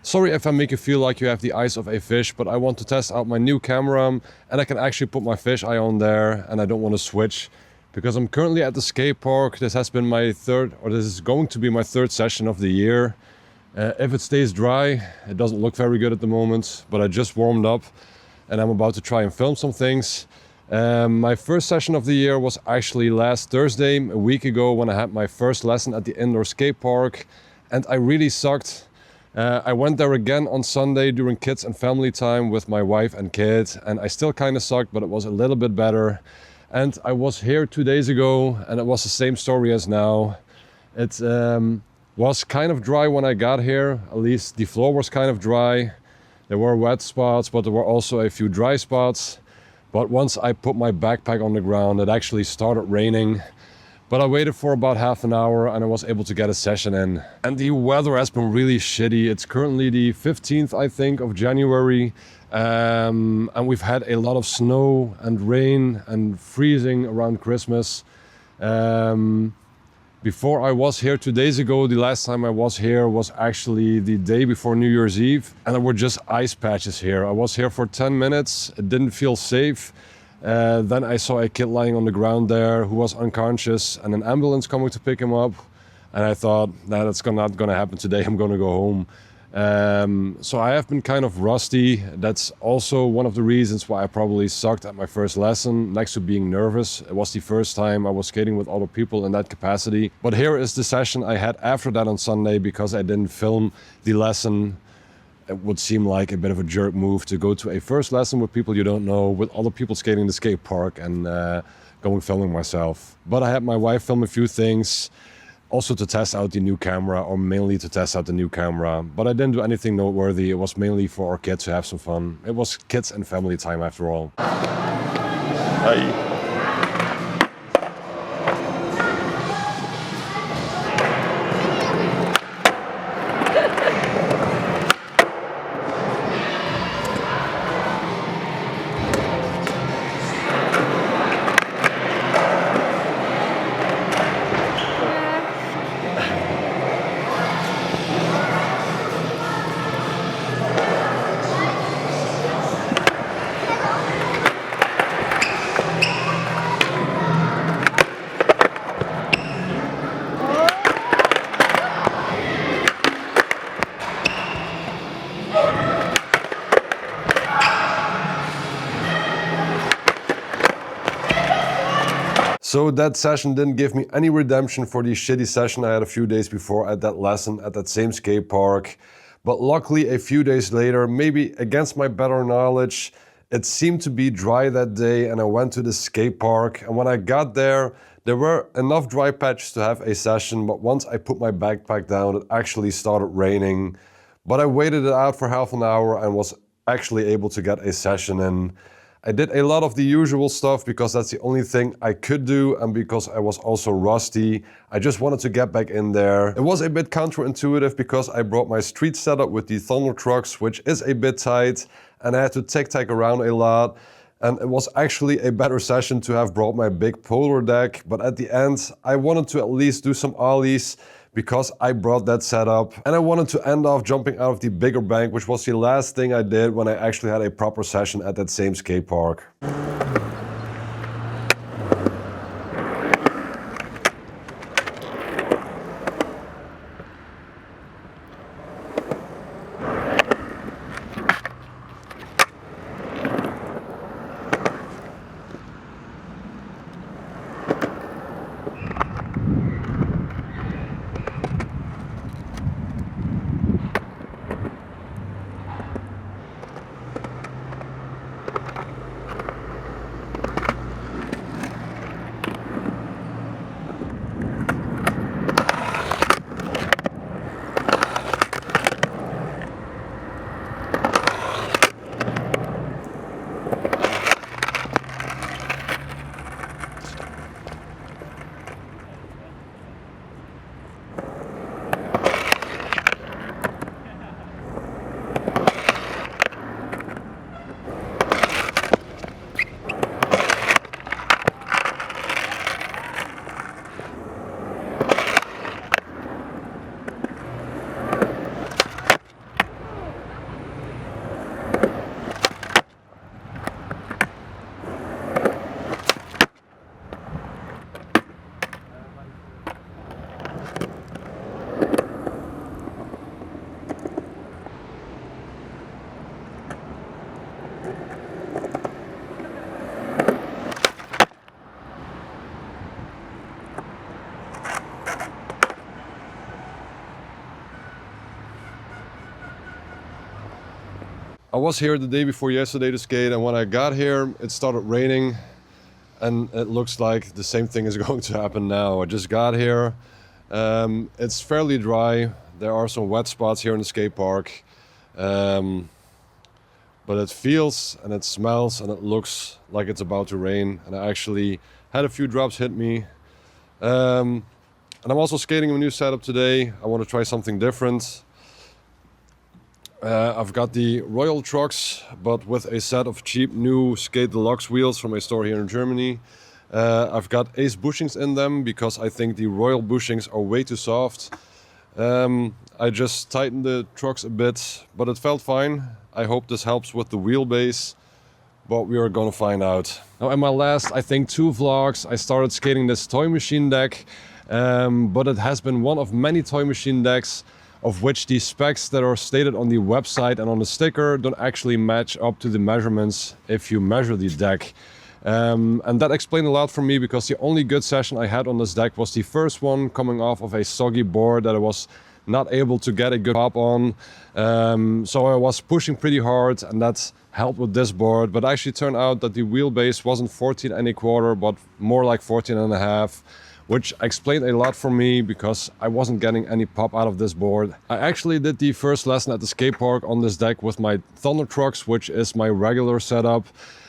Sorry if I make you feel like you have the eyes of a fish, but I want to test out my new camera and I can actually put my fish eye on there, and I don't want to switch because I'm currently at the skate park. This has been my third, or this is going to be my third session of the year. If it stays dry, it doesn't look very good at the moment, but I just warmed up and I'm about to try and film some things. My first session of the year was actually last Thursday, a week ago, when I had my first lesson at the indoor skate park, and I really sucked. I went there again on Sunday during kids and family time with my wife and kids, and I still kind of sucked, but it was a little bit better. And I was here 2 days ago and it was the same story as now. It was kind of dry when I got here, at least the floor was kind of dry. There were wet spots, but there were also a few dry spots. But once I put my backpack on the ground, it actually started raining. But I waited for about half an hour and I was able to get a session in. And the weather has been really shitty. It's currently the 15th, I think, of January. And we've had a lot of snow and rain and freezing around Christmas. Before I was here 2 days ago, the last time I was here was actually the day before New Year's Eve. And there were just ice patches here. I was here for 10 minutes. It didn't feel safe. Then I saw a kid lying on the ground there who was unconscious and an ambulance coming to pick him up. And I thought, nah, that's not gonna happen today. I'm gonna go home. So I have been kind of rusty. That's also one of the reasons why I probably sucked at my first lesson, next to being nervous. It was the first time I was skating with other people in that capacity. But here is the session I had after that on Sunday because I didn't film the lesson. It would seem like a bit of a jerk move to go to a first lesson with people you don't know, with other people skating the skate park, and going filming myself. But I had my wife film a few things, also to test out the new camera, or mainly to test out the new camera. But I didn't do anything noteworthy. It was mainly for our kids to have some fun. It was kids and family time after all. Hi. So that session didn't give me any redemption for the shitty session I had a few days before at that lesson at that same skate park. But luckily a few days later, maybe against my better knowledge, it seemed to be dry that day and I went to the skate park. And when I got there, there were enough dry patches to have a session, but once I put my backpack down, it actually started raining. But I waited it out for half an hour and was actually able to get a session in. I did a lot of the usual stuff because that's the only thing I could do, and because I was also rusty. I just wanted to get back in there. It was a bit counterintuitive because I brought my street setup with the Thunder trucks, which is a bit tight, and I had to tic-tac around a lot. And it was actually a better session to have brought my big polar deck, but at the end I wanted to at least do some ollies because I brought that setup, and I wanted to end off jumping out of the bigger bank, which was the last thing I did when I actually had a proper session at that same skate park. I was here the day before yesterday to skate, and when I got here it started raining, and it looks like the same thing is going to happen now. I just got here. It's fairly dry. There are some wet spots here in the skate park, but it feels and it smells and it looks like it's about to rain, and I actually had a few drops hit me. And I'm also skating a new setup today. I want to try something different. I've got the Royal trucks, but with a set of cheap new Skate Deluxe wheels from a store here in Germany. I've got Ace bushings in them because I think the Royal bushings are way too soft. I just tightened the trucks a bit, but it felt fine. I hope this helps with the wheelbase, but we are gonna find out. Now in my last, I think 2 vlogs, I started skating this toy machine deck, but it has been one of many toy machine decks of which the specs that are stated on the website and on the sticker don't actually match up to the measurements if you measure the deck. And that explained a lot for me, because the only good session I had on this deck was the first one, coming off of a soggy board that I was not able to get a good pop on. So I was pushing pretty hard, and that helped with this board, but actually turned out that the wheelbase wasn't 14 and a quarter, but more like 14 and a half. Which explained a lot for me, because I wasn't getting any pop out of this board. I actually did the first lesson at the skate park on this deck with my Thunder trucks, which is my regular setup.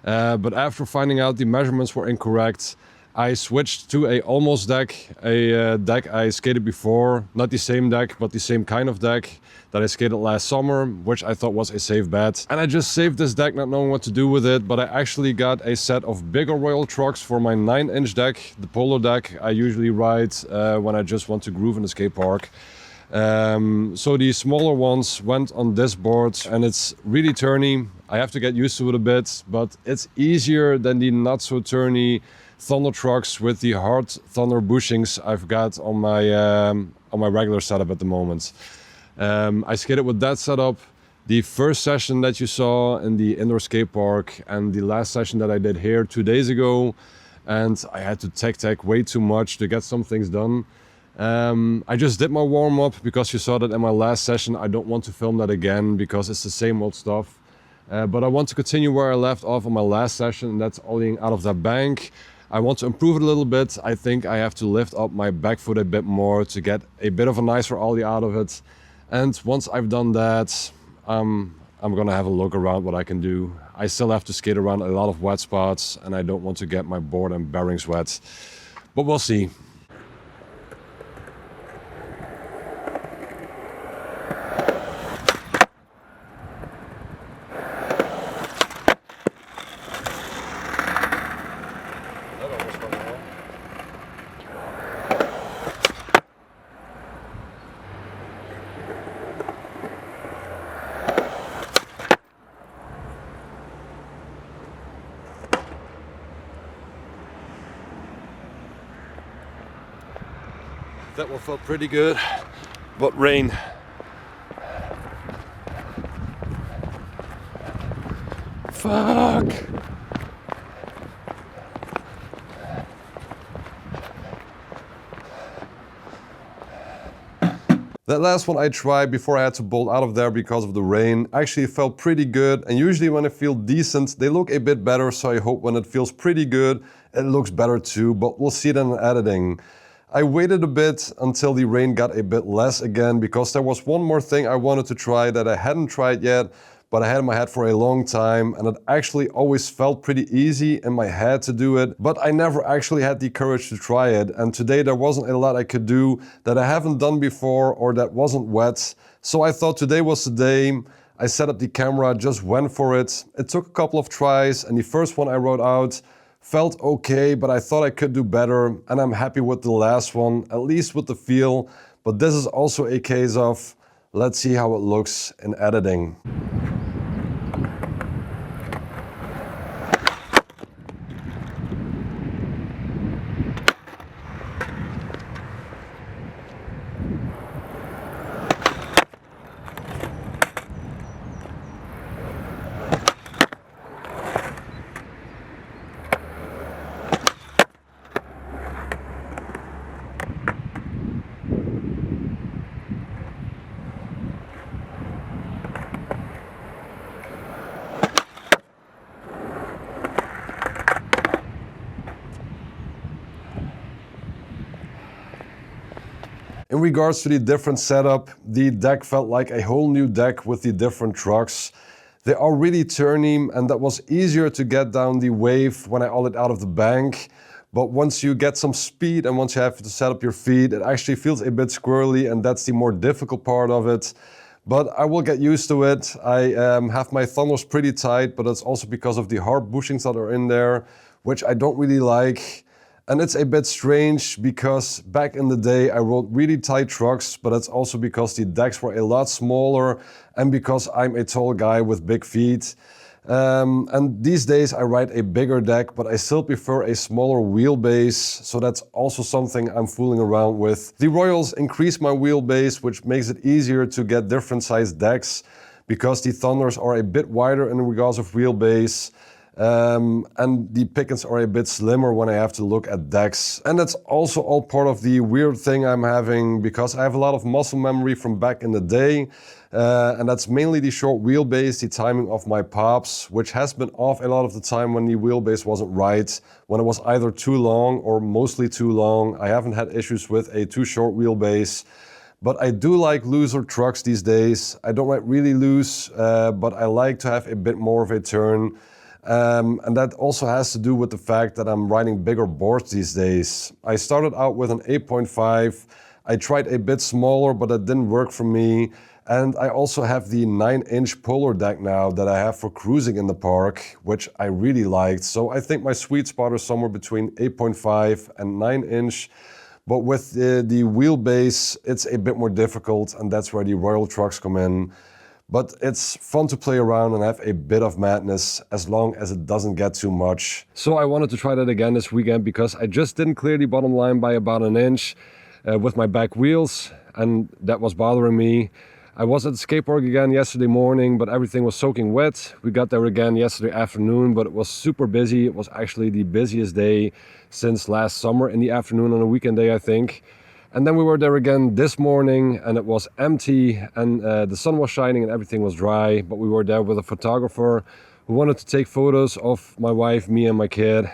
But after finding out the measurements were incorrect, I switched to a almost deck, a deck I skated before. Not the same deck, but the same kind of deck that I skated last summer, which I thought was a safe bet. And I just saved this deck not knowing what to do with it, but I actually got a set of bigger Royal trucks for my 9-inch deck, the polo deck I usually ride when I just want to groove in the skate park. So the smaller ones went on this board, and it's really turny. I have to get used to it a bit, but it's easier than the not so turny Thunder trucks with the hard Thunder bushings I've got on my regular setup at the moment. I skated with that setup the first session that you saw in the indoor skate park, and the last session that I did here 2 days ago, and I had to tech way too much to get some things done. I just did my warm-up because you saw that in my last session. I don't want to film that again because it's the same old stuff. But I want to continue where I left off on my last session, and that's ollieing out of that bank. I want to improve it a little bit. I think I have to lift up my back foot a bit more to get a bit of a nicer ollie out of it. And once I've done that, I'm gonna have a look around what I can do. I still have to skate around a lot of wet spots, and I don't want to get my board and bearings wet. But we'll see. That one felt pretty good, but rain. Fuck! That last one I tried before I had to bolt out of there because of the rain actually felt pretty good, and usually when I feel decent they look a bit better, so I hope when it feels pretty good it looks better too, but we'll see it in editing. I waited a bit until the rain got a bit less again, because there was one more thing I wanted to try that I hadn't tried yet, but I had in my head for a long time, and it actually always felt pretty easy in my head to do it, but I never actually had the courage to try it. And today there wasn't a lot I could do that I haven't done before or that wasn't wet. So I thought today was the day. I set up the camera, just went for it. It took a couple of tries, and the first one I wrote out felt okay, but I thought I could do better, and I'm happy with the last one, at least with the feel. But this is also a case of, let's see how it looks in editing. In regards to the different setup, the deck felt like a whole new deck with the different trucks. They are really turny, and that was easier to get down the wave when I ollied out of the bank. But once you get some speed and once you have to set up your feet, it actually feels a bit squirrely, and that's the more difficult part of it. But I will get used to it. I have my thunders pretty tight, but that's also because of the hard bushings that are in there, which I don't really like. And it's a bit strange because back in the day I rode really tight trucks, but that's also because the decks were a lot smaller and because I'm a tall guy with big feet. And these days I ride a bigger deck, but I still prefer a smaller wheelbase, so that's also something I'm fooling around with. The Royals increase my wheelbase, which makes it easier to get different sized decks because the Thunders are a bit wider in regards of wheelbase. And the pickets are a bit slimmer when I have to look at decks. And that's also all part of the weird thing I'm having because I have a lot of muscle memory from back in the day. And that's mainly the short wheelbase, the timing of my pops, which has been off a lot of the time when the wheelbase wasn't right, when it was either too long or mostly too long. I haven't had issues with a too short wheelbase. But I do like looser trucks these days. I don't ride really loose, but I like to have a bit more of a turn. And that also has to do with the fact that I'm riding bigger boards these days. I started out with an 8.5. I tried a bit smaller, but that didn't work for me. And I also have the 9-inch polar deck now that I have for cruising in the park, which I really liked. So I think my sweet spot is somewhere between 8.5 and 9-inch. But with the wheelbase, it's a bit more difficult, and that's where the Royal trucks come in. But it's fun to play around and have a bit of madness as long as it doesn't get too much. So I wanted to try that again this weekend because I just didn't clear the bottom line by about an inch with my back wheels, and that was bothering me. I was at the skate park again yesterday morning, but everything was soaking wet. We got there again yesterday afternoon, but it was super busy. It was actually the busiest day since last summer in the afternoon on a weekend day, I think. And then we were there again this morning and it was empty and the sun was shining and everything was dry. But we were there with a photographer who wanted to take photos of my wife, me and my kid.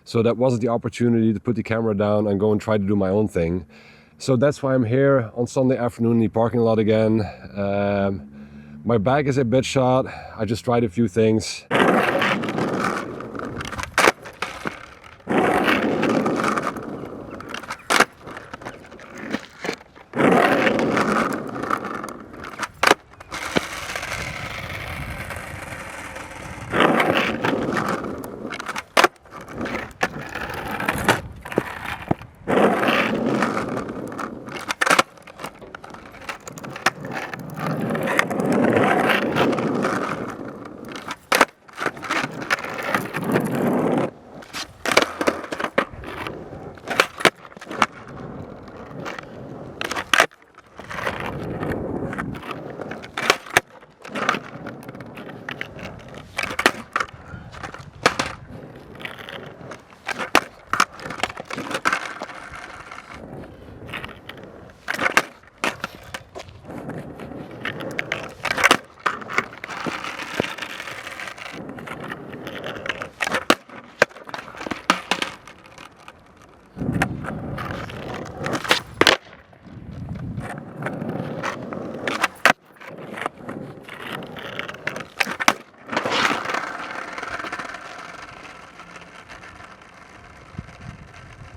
So that wasn't the opportunity to put the camera down and go and try to do my own thing. So that's why I'm here on Sunday afternoon in the parking lot again. My bag is a bit shot. I just tried a few things.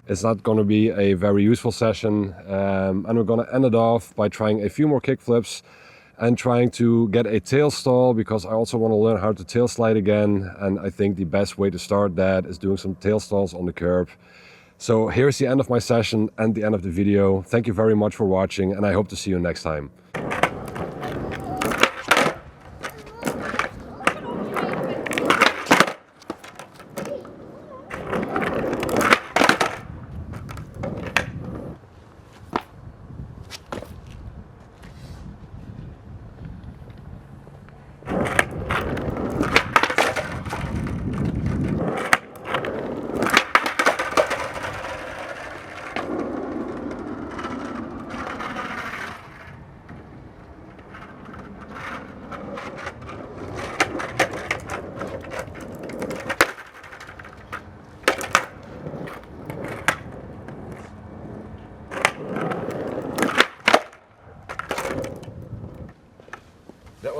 It's not going to be a very useful session, and we're going to end it off by trying a few more kick flips and trying to get a tail stall because I also want to learn how to tail slide again, and I think the best way to start that is doing some tail stalls on the curb. So here's the end of my session and the end of the video. Thank you very much for watching and I hope to see you next time.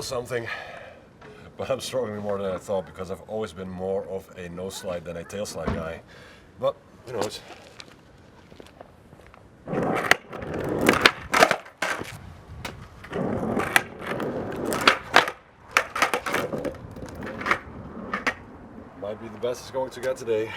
something. But I'm struggling more than I thought because I've always been more of a no slide than a tail slide guy. But who knows? Might be the best it's going to get today.